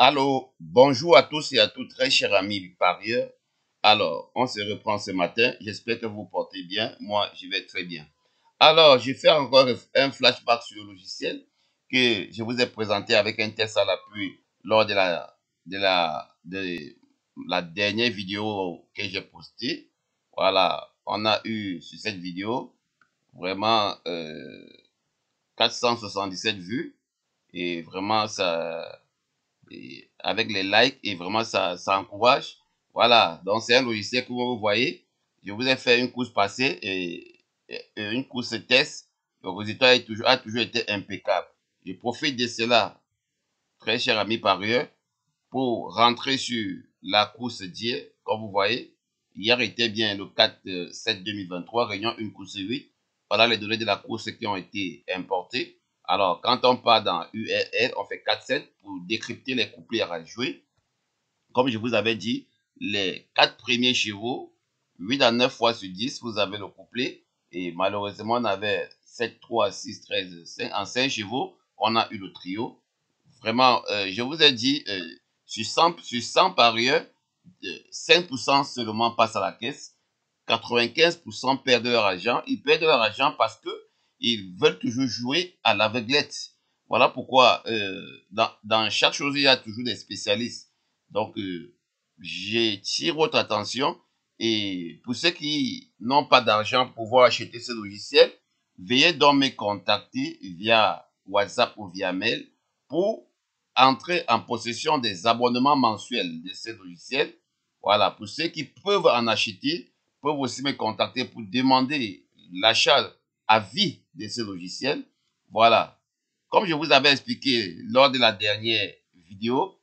Allô, bonjour à tous et à toutes, très chers amis parieurs. Alors, on se reprend ce matin. J'espère que vous portez bien. Moi, je vais très bien. Alors, je fais encore un flashback sur le logiciel que je vous ai présenté avec un test à l'appui lors de la dernière vidéo que j'ai postée. Voilà, on a eu sur cette vidéo vraiment 477 vues et vraiment ça et avec les likes et vraiment ça encourage. Voilà, donc c'est un logiciel que vous voyez. Je vous ai fait une course passée et une course test. Le résultat a toujours été impeccable. Je profite de cela, très cher ami parieur, pour rentrer sur la course d'hier. Comme vous voyez, hier était bien le 4/7/2023, réunion une course 8. Voilà les données de la course qui ont été importées. Alors, quand on part dans URL, on fait 4/7 pour décrypter les couplets à jouer. Comme je vous avais dit, les 4 premiers chevaux, 8 à 9 fois sur 10, vous avez le couplet. Et malheureusement, on avait 7, 3, 6, 13, 5. En 5 chevaux, on a eu le trio. Vraiment, je vous ai dit, sur 100 parieurs, 5% seulement passent à la caisse. 95% perdent leur argent. Ils perdent leur argent parce que ils veulent toujours jouer à l'aveuglette. Voilà pourquoi dans chaque chose, il y a toujours des spécialistes. Donc, j'attire votre attention. Et pour ceux qui n'ont pas d'argent pour pouvoir acheter ce logiciel, veuillez donc me contacter via WhatsApp ou via mail pour entrer en possession des abonnements mensuels de ces logiciels. Voilà, pour ceux qui peuvent en acheter, peuvent aussi me contacter pour demander l'achat à vie de ces logiciels. Voilà. Comme je vous avais expliqué lors de la dernière vidéo,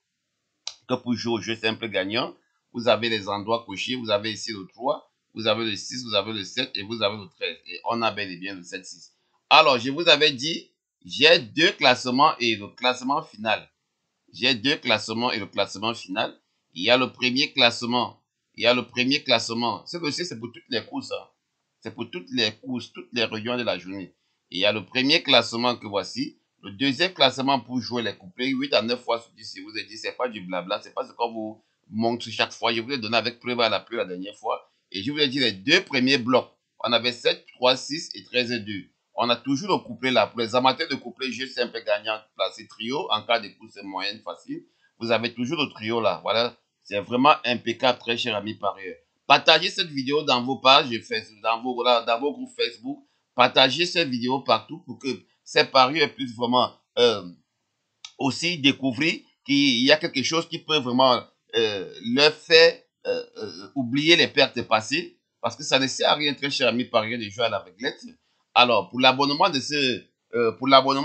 que pour jouer au jeu simple gagnant, vous avez les endroits cochés, vous avez ici le 3, vous avez le 6, vous avez le 7 et vous avez le 13. Et on a bel et bien le 7-6. Alors, je vous avais dit, j'ai deux classements et le classement final. J'ai deux classements et le classement final. Il y a le premier classement. Il y a le premier classement. Ce dossier, c'est pour toutes les courses. Hein. C'est pour toutes les courses, toutes les régions de la journée. Et il y a le premier classement que voici. Le deuxième classement pour jouer les couplets, 8 à 9 fois sur 10. Je vous ai dit, c'est pas du blabla, c'est pas ce qu'on vous montre chaque fois. Je vous ai donné avec preuve à l'appui la dernière fois. Et je vous ai dit les deux premiers blocs. On avait 7, 3, 6 et 13 et 2. On a toujours le couplet là. Pour les amateurs de couplet, jeu simple gagnant, placé trio. En cas de course moyenne facile, vous avez toujours le trio là. Voilà. C'est vraiment impeccable, très cher ami parieur. Partagez cette vidéo dans vos pages Facebook, dans vos groupes Facebook. Partagez cette vidéo partout pour que ces parieurs puissent vraiment aussi découvrir qu'il y a quelque chose qui peut vraiment leur faire oublier les pertes passées. Parce que ça ne sert à rien, très cher ami parieur, de jouer à l'aveuglette. Alors, pour l'abonnement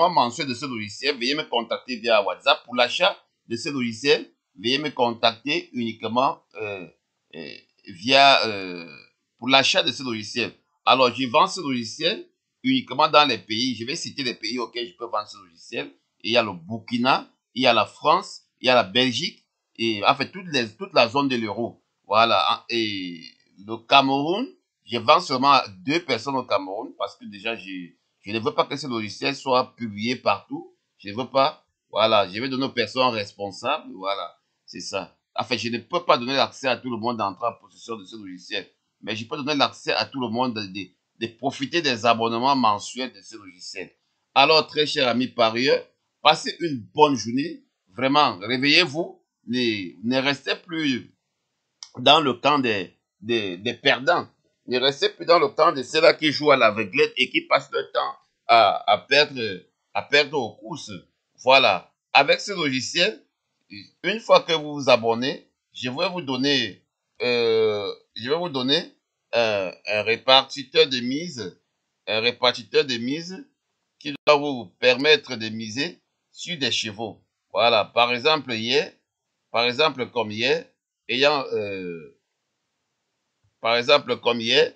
mensuel de ce logiciel, veuillez me contacter via WhatsApp. Pour l'achat de ce logiciel, veuillez me contacter uniquement via pour l'achat de ce logiciel. Alors, je vends ce logiciel uniquement dans les pays. Je vais citer les pays auxquels je peux vendre ce logiciel. Il y a le Burkina, il y a la France, il y a la Belgique et en fait toute la zone de l'euro. Voilà. Et le Cameroun, je vends seulement à 2 personnes au Cameroun parce que déjà je ne veux pas que ce logiciel soit publié partout. Je ne veux pas. Voilà. Je vais donner aux personnes responsables. Voilà. C'est ça. En fait, je ne peux pas donner l'accès à tout le monde d'entrer en possession de ce logiciel. Mais je peux donner l'accès à tout le monde de profiter des abonnements mensuels de ce logiciel. Alors, très chers amis parieurs, passez une bonne journée. Vraiment, réveillez-vous. Ne restez plus dans le camp des perdants. Ne restez plus dans le camp de ceux-là qui jouent à l'aveuglette et qui passent leur temps à perdre aux courses. Voilà. Avec ce logiciel, une fois que vous vous abonnez, je vais vous donner un répartiteur de mise, qui doit vous permettre de miser sur des chevaux. Voilà. Par exemple, comme hier, ayant, par exemple, comme hier,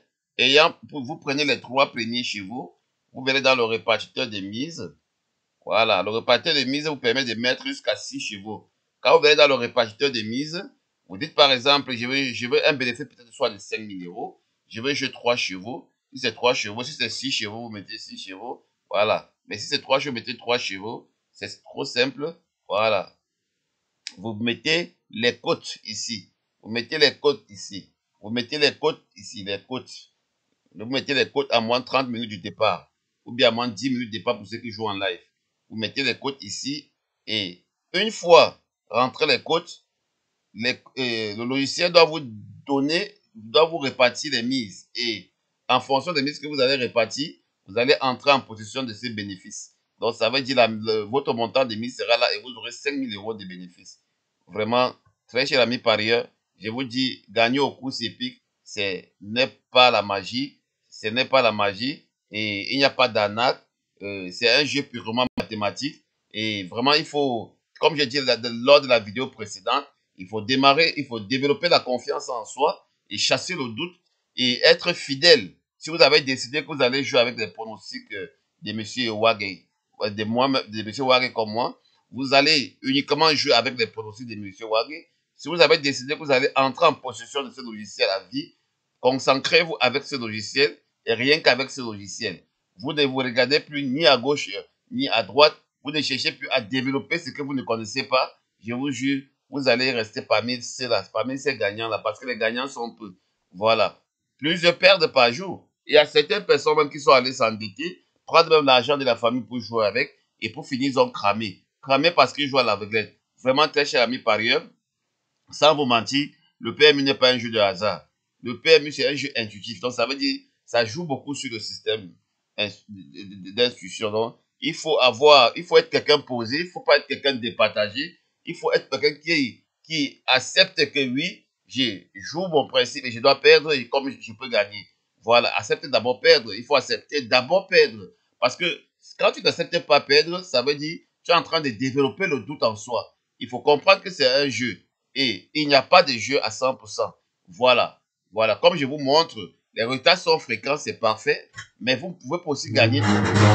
vous prenez les 3 premiers chevaux, vous venez dans le répartiteur de mise. Voilà, le répartiteur de mise vous permet de mettre jusqu'à 6 chevaux. Quand vous venez dans le répartiteur de mise, vous dites par exemple, je veux un bénéfice peut-être soit de 5 000 euros, je veux jouer 3 chevaux. Si c'est 3 chevaux, si c'est 6 chevaux, vous mettez 6 chevaux. Voilà. Mais si c'est 3 chevaux, vous mettez 3 chevaux. C'est trop simple. Voilà. vous mettez les côtes ici. Vous mettez les côtes ici. Vous mettez les côtes ici, les côtes. Vous mettez les côtes à moins 30 minutes du départ. Ou bien à moins 10 minutes du départ pour ceux qui jouent en live. Vous mettez les côtes ici. Et une fois rentré les côtes, le logiciel doit vous donner, doit vous répartir les mises. Et en fonction des mises que vous allez répartir, vous allez entrer en possession de ces bénéfices. Donc, ça veut dire que votre montant de mise sera là et vous aurez 5 000 euros de bénéfices. Vraiment, très cher ami parieur, je vous dis, gagner au course épique, ce n'est pas la magie. Ce n'est pas la magie. Et il n'y a pas d'arnaque. C'est un jeu purement mathématique. Et vraiment, il faut, comme j'ai dit lors de la vidéo précédente, il faut démarrer, il faut développer la confiance en soi et chasser le doute et être fidèle. Si vous avez décidé que vous allez jouer avec les pronostics de M. Wagé, de M. Wagé comme moi, vous allez uniquement jouer avec les pronostics de M. Wagé. Si vous avez décidé que vous allez entrer en possession de ce logiciel à vie, concentrez-vous avec ce logiciel et rien qu'avec ce logiciel. Vous ne vous regardez plus ni à gauche ni à droite. Vous ne cherchez plus à développer ce que vous ne connaissez pas. Je vous jure, vous allez rester parmi ces gagnants-là, parce que les gagnants sont peu. Voilà. Plusieurs pertes par jour. Il y a certaines personnes même qui sont allées s'endetter, prendre même l'argent de la famille pour jouer avec, et pour finir, ils ont cramé. Cramé parce qu'ils jouent à l'aveuglette. Vraiment, très cher ami parieur, sans vous mentir, le PMU n'est pas un jeu de hasard. Le PMU, c'est un jeu intuitif. Donc, ça veut dire, ça joue beaucoup sur le système d'instruction. Donc, il faut être quelqu'un posé, il faut pas être quelqu'un de départagé. Il faut être quelqu'un qui accepte que oui, je joue mon principe et je dois perdre et comme je peux gagner. Voilà, accepte d'abord perdre. Il faut accepter d'abord perdre. Parce que quand tu n'acceptes pas perdre, ça veut dire tu es en train de développer le doute en soi. Il faut comprendre que c'est un jeu. Et il n'y a pas de jeu à 100%. Voilà. Voilà. Comme je vous montre, les retards sont fréquents, c'est parfait. Mais vous pouvez aussi gagner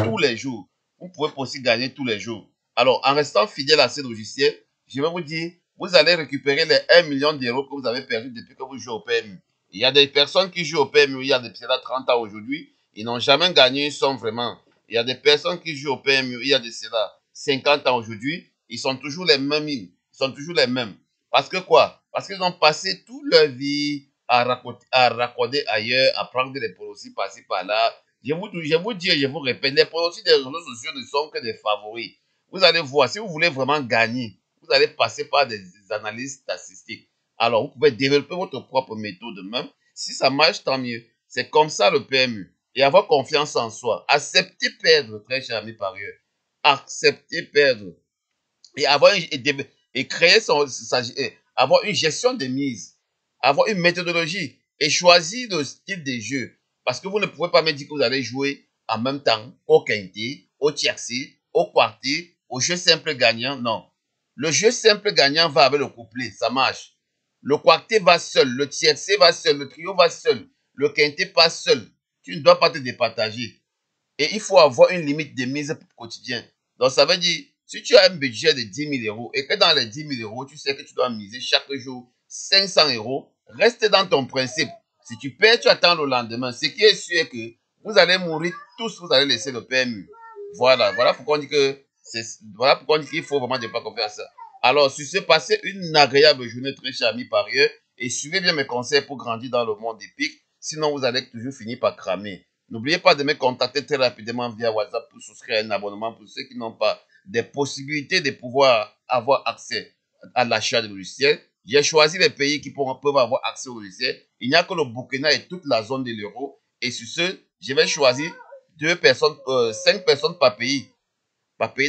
tous les jours. Vous pouvez aussi gagner tous les jours. Alors, en restant fidèle à ce logiciel, je vais vous dire, vous allez récupérer les 1 million d'euros que vous avez perdu depuis que vous jouez au PMU. Il y a des personnes qui jouent au PMU il y a depuis 30 ans aujourd'hui. Ils n'ont jamais gagné une somme vraiment. Il y a des personnes qui jouent au PMU il y a de cela 50 ans aujourd'hui. Ils sont toujours les mêmes. Ils sont toujours les mêmes. Parce que quoi? Parce qu'ils ont passé toute leur vie à raccorder ailleurs, à prendre des pronostics par-ci par-là. Je vous dis et je vous répète, les pronostics des réseaux sociaux ne sont que des favoris. Vous allez voir, si vous voulez vraiment gagner, vous allez passer par des analyses statistiques. Alors, vous pouvez développer votre propre méthode même. Si ça marche, tant mieux. C'est comme ça le PMU. Et avoir confiance en soi. Accepter perdre, très cher ami parieur. Accepter perdre. Et créer avoir une gestion de mise, avoir une méthodologie et choisir le style de jeu. Parce que vous ne pouvez pas me dire que vous allez jouer en même temps au quintet, au tiercé, au quartet, au jeu simple gagnant. Non. Le jeu simple gagnant va avec le couplet, ça marche. Le quartet va seul, le tiercé va seul, le trio va seul, le quintet pas seul. Tu ne dois pas te départager. Et il faut avoir une limite de mise quotidien. Donc, ça veut dire, si tu as un budget de 10 000 euros et que dans les 10 000 euros, tu sais que tu dois miser chaque jour 500 euros, reste dans ton principe. Si tu perds, tu attends le lendemain. Ce qui est sûr est que vous allez mourir tous, vous allez laisser le PMU. Voilà, voilà pourquoi on dit qu'il faut vraiment ne pas confier à ça. Alors, sur ce, passez une agréable journée, très cher ami parieur, et suivez bien mes conseils pour grandir dans le monde épique. Sinon, vous allez toujours finir par cramer. N'oubliez pas de me contacter très rapidement via WhatsApp pour souscrire à un abonnement pour ceux qui n'ont pas des possibilités de pouvoir avoir accès à l'achat de logiciels. J'ai choisi les pays qui peuvent avoir accès au logiciel. Il n'y a que le Burkina et toute la zone de l'euro. Et sur ce, je vais choisir 5 personnes par pays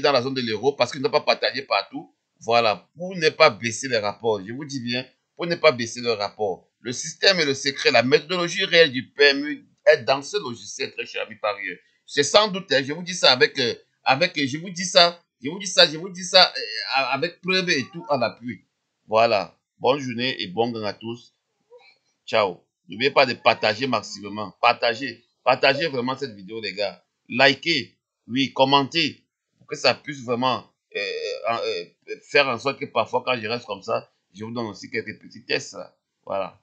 dans la zone de l'euro parce qu'ils ne doivent pas partager partout. Voilà, pour ne pas baisser les rapports. Je vous dis bien, pour ne pas baisser le rapport. Le système et le secret, la méthodologie réelle du PMU est dans ce logiciel, très cher ami parieur. C'est sans doute, je vous dis ça je vous dis ça avec preuve et tout en appui. Voilà. Bonne journée et bon gain à tous. Ciao. N'oubliez pas de partager maximum. Partagez vraiment cette vidéo, les gars. Likez, oui, commentez, pour que ça puisse vraiment faire en sorte que parfois, quand je reste comme ça, je vous donne aussi quelques petits tests. Là. Voilà.